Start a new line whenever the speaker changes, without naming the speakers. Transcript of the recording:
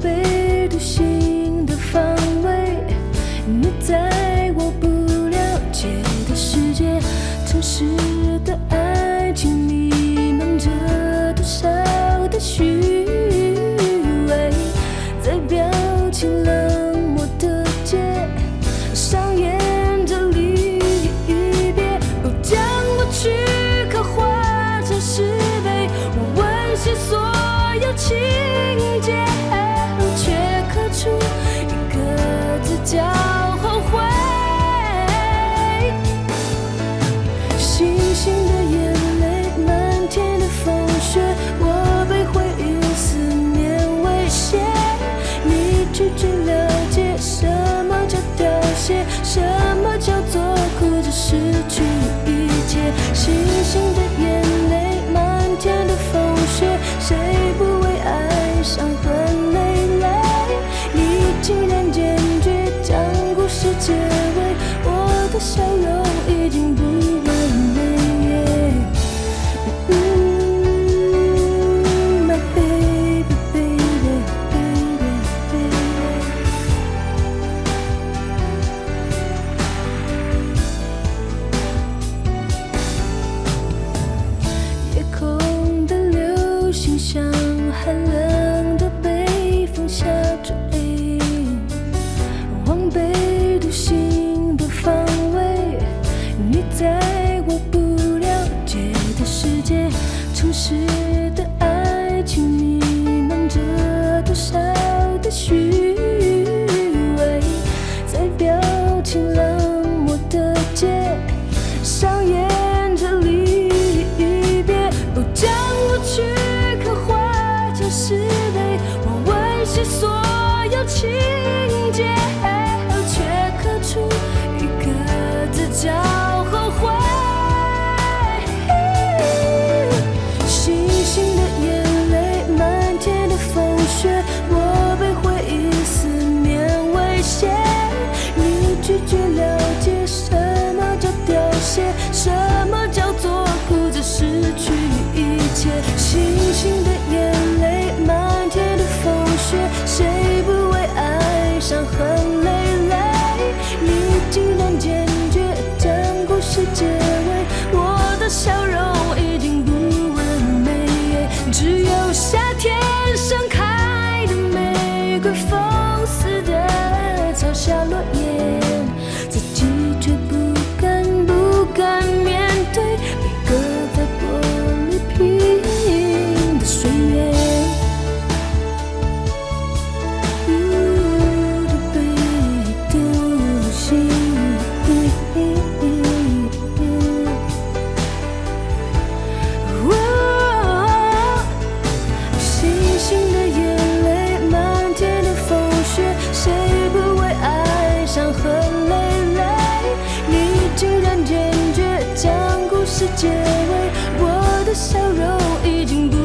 被独行的方位，你在我不了解的世界，城市的爱情弥漫着多少的虚伪，在表情冷漠的街上演着离别，将过去刻画成石碑，我温习所有情节，却刻出一个字叫后悔。星星的眼泪，漫天的风雪，我被回忆思念威胁。你拒绝了解什么叫凋谢，什么叫做哭着失去一切。星星的眼泪，漫天的风雪，谁不为爱伤痕累累？你竟然坚决将故事结尾，我的笑容已经不完美。My baby, baby, baby, baby。夜空的流星像寒冷的北风下坠，往北独行的方位，你在我不了解的世界，城市的爱情弥漫着多少的虚伪，在表情冷漠的街上演着离别，将过去刻画成石碑，我温习所有情节，却刻出一个字叫后悔。星星的眼泪，漫天的风雪，我被回忆思念威胁。你拒绝了解什么叫凋谢，什么叫做哭着失去一切。星星的眼泪，漫天的风雪，谁不为爱伤痕累累？你竟然坚决将故事结尾，我的笑容已经不完美。只有夏天盛开的玫瑰，风似的敲下落叶，自己却不敢面对被搁在玻璃瓶的岁月。星星的眼泪，漫天的风雪，谁不为爱伤痕累累？你竟然坚决将故事结尾，我的笑容已经不